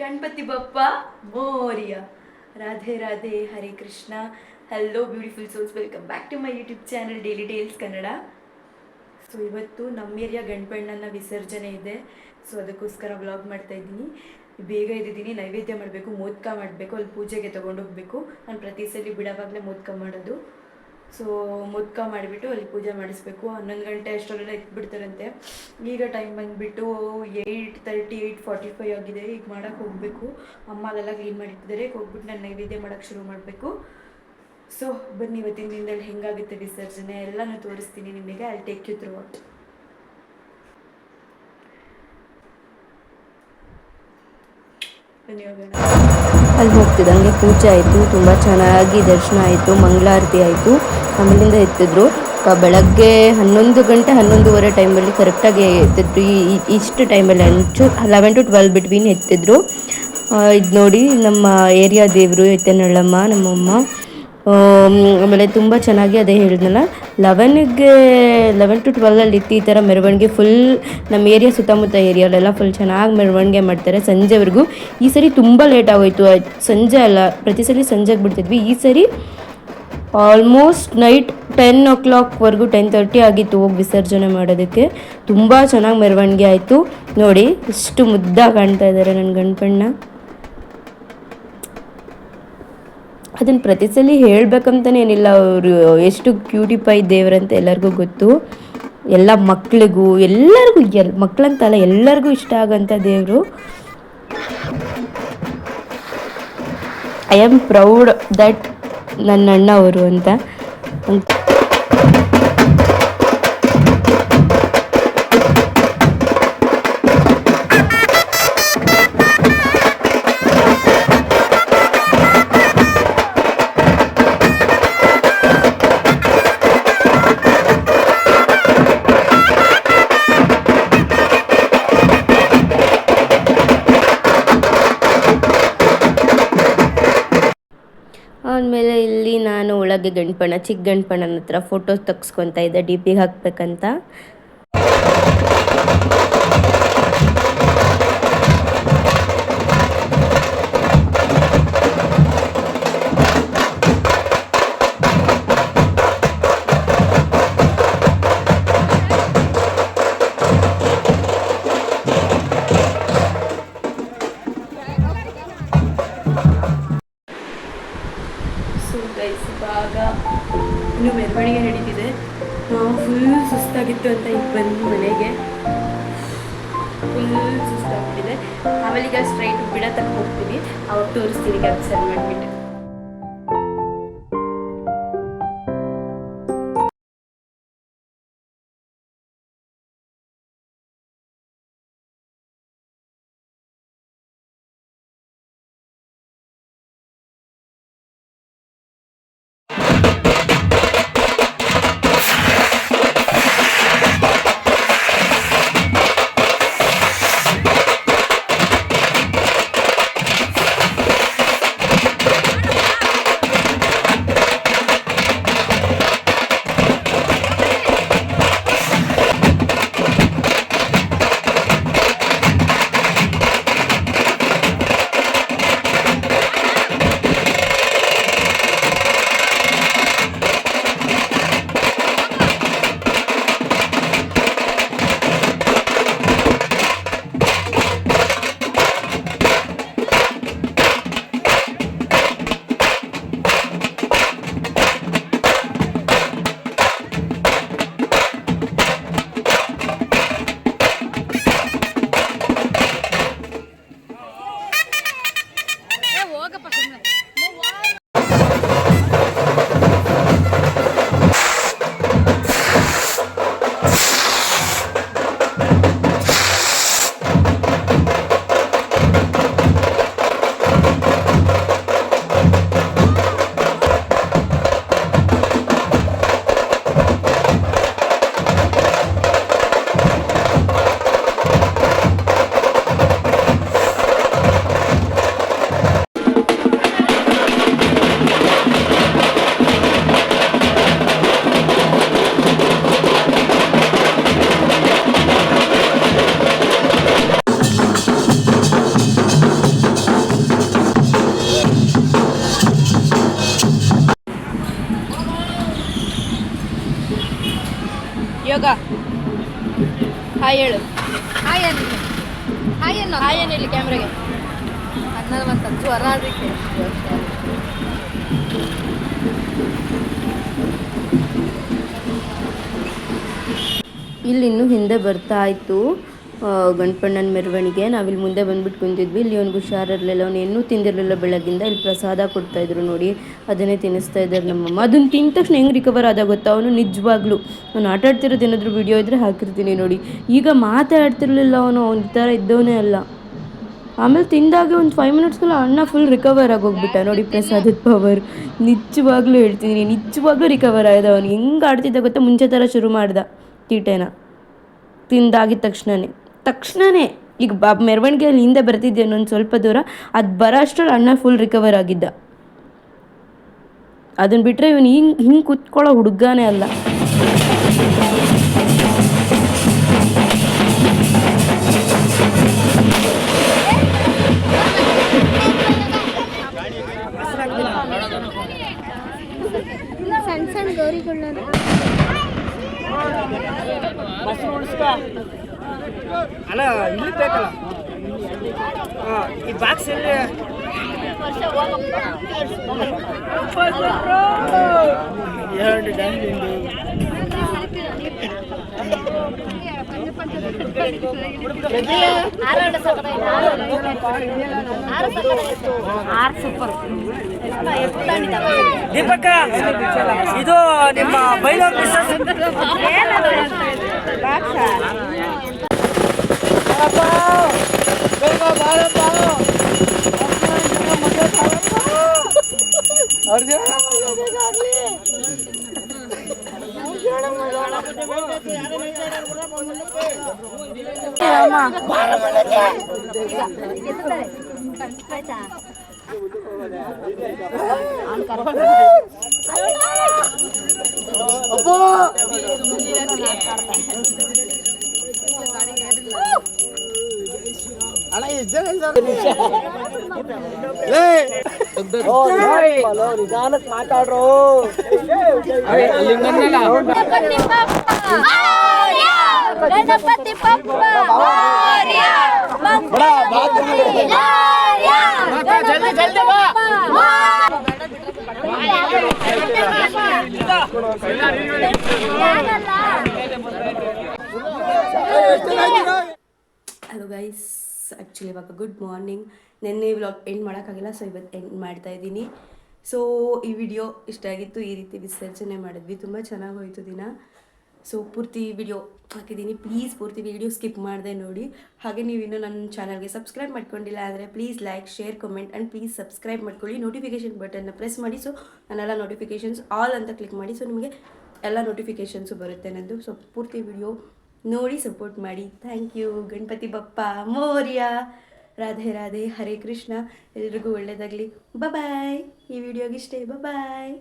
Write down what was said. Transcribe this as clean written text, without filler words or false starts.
Ganapati Bappa Morya. Radhe Radhe, Hare Krishna. Hello beautiful souls, welcome back to my YouTube channel daily tales Kannada. So ಇವತ್ತು ನಮ್ಮ area ಗಣಪಣ್ಣನ ವಿಸರ್ಜನೆ ಇದೆ. So ಅದಕ್ಕೋಸ್ಕರ ವ್ಲಾಗ್ ಮಾಡ್ತಾ ಇದ್ದೀನಿ. ಬೇಗ ಇದ್ದೀನಿ, ನೈವೇದ್ಯ ಮಾಡಬೇಕು, ಮೋದಕ ಮಾಡಬೇಕು, ಅಲ್ಲಿ ಪೂಜೆಗೆ ತೊಗೊಂಡೋಗ್ಬೇಕು. ನಾನು ಪ್ರತಿ ಸಲ ಬಿಡೋವಾಗಲೇ ಮೋದಕ ಮಾಡೋದು. ಸೊ ಮೋದಕ ಮಾಡಿಬಿಟ್ಟು ಅಲ್ಲಿ ಪೂಜೆ ಮಾಡಿಸ್ಬೇಕು. 11 ಗಂಟೆ ಅಷ್ಟರಲ್ಲೆಲ್ಲ ಇಟ್ಬಿಡ್ತಾರಂತೆ. ಈಗ ಟೈಮ್ ಬಂದುಬಿಟ್ಟು 8:30, 8:45 ಆಗಿದೆ. ಈಗ ಮಾಡೋಕ್ಕೆ ಹೋಗಬೇಕು. ಅಮ್ಮ ಅಲ್ಲೆಲ್ಲ ಕ್ಲೀನ್ ಮಾಡಿಟ್ಟಿದ್ದಾರೆ. ಹೋಗ್ಬಿಟ್ಟು ನಾನು ನೈವೇದ್ಯ ಮಾಡೋಕ್ಕೆ ಶುರು ಮಾಡಬೇಕು. ಸೊ ಬನ್ನಿ, ಇವತ್ತಿನ ದಿನದಲ್ಲಿ ಹೆಂಗಾಗುತ್ತೆ ವಿಸರ್ಜನೆ ಎಲ್ಲನೂ ತೋರಿಸ್ತೀನಿ ನಿಮಗೆ. I take you throughout. ಅಲ್ಲಿ ಹೋಗ್ತಿದ್ದಂಗೆ ಪೂಜೆ ಆಯಿತು, ತುಂಬ ಚೆನ್ನಾಗಿ ದರ್ಶನ ಆಯಿತು, ಮಂಗಳಾರತಿ ಆಯಿತು. ಆಮೇಲಿಂದ ಎತ್ತಿದ್ರು. ಬೆಳಗ್ಗೆ 11 ಗಂಟೆ 11:15 ಟೈಮಲ್ಲಿ ಕರೆಕ್ಟಾಗಿ ಎತ್ತಿದ್ರು. ಇಷ್ಟು ಟೈಮಲ್ಲಿ 11 to 12 ಬಿಟ್ವೀನ್ ಎತ್ತಿದ್ರು. ಇದು ನೋಡಿ ನಮ್ಮ ಏರಿಯಾ ದೇವರು ಎತ್ತನಳ್ಳಮ್ಮ, ನಮ್ಮಮ್ಮ. ಆಮೇಲೆ ತುಂಬ ಚೆನ್ನಾಗಿ ಅದೇ ಹೇಳಿದ್ನಲ್ಲ, 11 to 12 ಇತ್ತು ಈ ಥರ ಮೆರವಣಿಗೆ. ಫುಲ್ ನಮ್ಮ ಏರಿಯಾ ಸುತ್ತಮುತ್ತ ಏರಿಯಾಲೆಲ್ಲ ಫುಲ್ ಚೆನ್ನಾಗಿ ಮೆರವಣಿಗೆ ಮಾಡ್ತಾರೆ ಸಂಜೆವರೆಗೂ. ಈ ಸರಿ ತುಂಬ ಲೇಟ್ ಆಗೋಯ್ತು. ಸಂಜೆ ಅಲ್ಲ, ಪ್ರತಿ ಸಲ ಸಂಜೆಗೆ ಬಿಡ್ತಿದ್ವಿ. ಈ ಸರಿ ಆಲ್ಮೋಸ್ಟ್ ನೈಟ್ 10 o'clockವರೆಗೂ 10:30 ಆಗಿತ್ತು ಹೋಗಿ ವಿಸರ್ಜನೆ ಮಾಡೋದಕ್ಕೆ. ತುಂಬ ಚೆನ್ನಾಗಿ ಮೆರವಣಿಗೆ ಆಯಿತು. ನೋಡಿ ಎಷ್ಟು ಮುದ್ದಾಗಿ ಕಾಣ್ತಾ ಇದ್ದಾರೆ ನನ್ನ ಗಣಪಣ್ಣ. ಅದನ್ನು ಪ್ರತಿ ಸಲ ಹೇಳ್ಬೇಕಂತಲೇ ಏನಿಲ್ಲ, ಅವರು ಎಷ್ಟು ಕ್ಯೂಟಿಫೈ ದೇವರಂತ ಎಲ್ಲರಿಗೂ ಗೊತ್ತು. ಎಲ್ಲ ಮಕ್ಳಿಗೂ ಎಲ್ಲರಿಗೂ, ಮಕ್ಕಳಂತಲ್ಲ ಎಲ್ಲರಿಗೂ ಇಷ್ಟ ಆಗೋಂಥ ದೇವರು. ಐ ಆಮ್ ಪ್ರೌಡ್ ದಟ್ ನನ್ನ ಅಣ್ಣ ಅವರು ಅಂತ. ಆಮೇಲೆ ಇಲ್ಲಿ ನಾನು ಒಳಗೆ ಗಣಪಣ್ಣ, ಚಿಕ್ಕ ಗಣಪಣ್ಣನ ಹತ್ರ ಫೋಟೋಸ್ ತೆಗ್ಸ್ಕೊತಾ ಇದ್ದೆ ಡಿ ಪಿಗೆ ಹಾಕ್ಬೇಕಂತ. ಇವಾಗ ಇನ್ನು ಮೆರವಣಿಗೆ ನಡೀತಿದೆ. ನಾವು ಫುಲ್ ಸುಸ್ತಾಗಿತ್ತು ಅಂತ ಈಗ ಬಂದು ಮನೆಗೆ. ಫುಲ್ ಸುಸ್ತಾಗ್ಬಿಟ್ಟಿದೆ. ಆಮೇಲೆ ಈಗ ಸ್ಟ್ರೈಟ್ ಬಿಡ ತಕ್ಕ ಹೋಗ್ತೀವಿ, ಅವಾಗ ತೋರಿಸ್ತೀನಿ ಕ್ಯಾಪ್ಚರ್ ಮಾಡಿಬಿಟ್ಟು. ಹಾಯ್ ಏನಿಲ್ಲ ಕ್ಯಾಮ್ರಾಗೆ ಅನ್ನೋದು ಮತ್ತು ಜ್ವರ ಅದಕ್ಕೆ ಇಲ್ಲಿ ಇನ್ನೂ ಹಿಂದೆ ಬರ್ತಾ ಇತ್ತು ಗಣಪಣ್ಣನ ಮೆರವಣಿಗೆ. ನಾವಿಲ್ಲಿ ಮುಂದೆ ಬಂದ್ಬಿಟ್ಟು ಕುಂತಿದ್ವಿ. ಇಲ್ಲಿ ಅವ್ನಿಗೆ ಹುಷಾರಿರಲಿಲ್ಲ, ಅವ್ನು ಏನೂ ತಿಂದಿರಲಿಲ್ಲ ಬೆಳಗ್ಗಿಂದ. ಇಲ್ಲಿ ಪ್ರಸಾದ ಕೊಡ್ತಾಯಿದ್ರು ನೋಡಿ, ಅದನ್ನೇ ತಿನ್ನಿಸ್ತಾ ಇದ್ದಾರೆ ನಮ್ಮಮ್ಮ. ಅದನ್ನು ತಿಂದ ತಕ್ಷಣ ಹೆಂಗೆ ರಿಕವರ್ ಆದ ಗೊತ್ತಾ ಅವನು, ನಿಜವಾಗ್ಲೂ. ನಾನು ಆಟ ಆಡ್ತಿರೋದು ಏನಾದರೂ ವಿಡಿಯೋ ಇದ್ದರೆ ಹಾಕಿರ್ತೀನಿ ನೋಡಿ. ಈಗ ಮಾತಾಡ್ತಿರ್ಲಿಲ್ಲ ಅವನು ಈ ಥರ ಇದ್ದವನೇ ಅಲ್ಲ. ಆಮೇಲೆ ತಿಂದಾಗ ಒಂದು 5 ಮಿನಿಟ್ಸ್ಗೆಲ್ಲ ಅಣ್ಣ ಫುಲ್ ರಿಕವರ್ ಆಗೋಗ್ಬಿಟ್ಟ ನೋಡಿ. ಪ್ರಸಾದದ ಪವರ್ ನಿಜವಾಗ್ಲೂ ಹೇಳ್ತಿದ್ದೀನಿ, ನಿಜವಾಗ್ಲೂ ರಿಕವರ್ ಆಯ್ದ ಅವನು. ಹೆಂಗೆ ಆಡ್ತಿದ್ದ ಗೊತ್ತಾ, ಮುಂಚೆ ಥರ ಶುರು ಮಾಡ್ದ ತೀಟೆನ ತಿಂದಾಗಿದ ತಕ್ಷಣವೇ ಈಗ ಮೆರವಣಿಗೆಯಲ್ಲಿ ಹಿಂದೆ ಬರ್ತಿದ್ದೆ ಒಂದು ಸ್ವಲ್ಪ ದೂರ, ಅದು ಬರೋ ಅಷ್ಟರಲ್ಲಿ ಅಣ್ಣ ಫುಲ್ ರಿಕವರ್ ಆಗಿದ್ದ. ಅದನ್ನು ಬಿಟ್ಟರೆ ಇವನು ಹಿಂಗೆ ಕೂತ್ಕೊಳ್ಳೋ ಹುಡುಗನೇ ಅಲ್ಲ. ಸಣ್ಣ ಸಣ್ಣ ಗೌರಿಗಳನ್ನ ಅಲ್ಲ ಇಲ್ಲಿ ಬೇಕಲ್ಲ ಈ ಬಾಕ್ಸ್ ಎಲ್ಲಿ ಎರಡು ದೀಪಕ್ಕ, ಇದು ನಿಮ್ಮ ಬೈಲೂರು ಮಿಸ್ಸಸ್ ನಿಧಾನಕ್ಕೆ ಮಾತಾಡ್ರು. ಗಣಪತಿ ಬಪ್ಪ ಹಲೋ ಗೈಸ್, ಆ್ಯಕ್ಚುಲಿ ಇವಾಗ ಗುಡ್ ಮಾರ್ನಿಂಗ್. ನೆನ್ನೆ ವ್ಲಾಗ್ ಎಂಡ್ ಮಾಡೋಕ್ಕಾಗಿಲ್ಲ, ಸೊ ಇವತ್ತು ಎಂಡ್ ಮಾಡ್ತಾಯಿದ್ದೀನಿ. ಸೊ ಈ ವಿಡಿಯೋ ಇಷ್ಟ ಆಗಿತ್ತು. ಈ ರೀತಿ ವಿಸರ್ಜನೆ ಮಾಡಿದ್ವಿ, ತುಂಬ ಚೆನ್ನಾಗಿ ಹೋಯಿತು ದಿನ. ಸೊ ಪೂರ್ತಿ ವಿಡಿಯೋ ಹಾಕಿದ್ದೀನಿ, ಪ್ಲೀಸ್ ಪೂರ್ತಿ ವಿಡಿಯೋ ಸ್ಕಿಪ್ ಮಾಡಿದೆ ನೋಡಿ. ಹಾಗೆ ನೀವು ಇನ್ನೂ ನನ್ನ ಚಾನಲ್ಗೆ ಸಬ್ಸ್ಕ್ರೈಬ್ ಮಾಡ್ಕೊಂಡಿಲ್ಲ ಅಂದರೆ please like, share, comment and please subscribe ಮಾಡ್ಕೊಳ್ಳಿ. ನೋಟಿಫಿಕೇಷನ್ ಬಟನ್ನ ಪ್ರೆಸ್ ಮಾಡಿ. ಸೊ ನನ್ನೆಲ್ಲ ನೋಟಿಫಿಕೇಷನ್ಸ್ ಆಲ್ ಅಂತ ಕ್ಲಿಕ್ ಮಾಡಿ. ಸೊ ನಿಮಗೆ ಎಲ್ಲ ನೋಟಿಫಿಕೇಷನ್ಸು ಬರುತ್ತೆ ನನ್ನದು. ಸೊ ಪೂರ್ತಿ ವಿಡಿಯೋ ನೋಡಿ ಸಪೋರ್ಟ್ ಮಾಡಿ. Thank you. ಗಣಪತಿ ಬಪ್ಪ ಮೋರ್ಯ. ರಾಧೆ ರಾಧೆ, ಹರೇ ಕೃಷ್ಣ. ಎಲ್ರಿಗೂ ಒಳ್ಳೆಯದಾಗಲಿ. ಬಾಯ್. ಈ ವಿಡಿಯೋಗೆ ಇಷ್ಟೇ. ಬಾಯ್.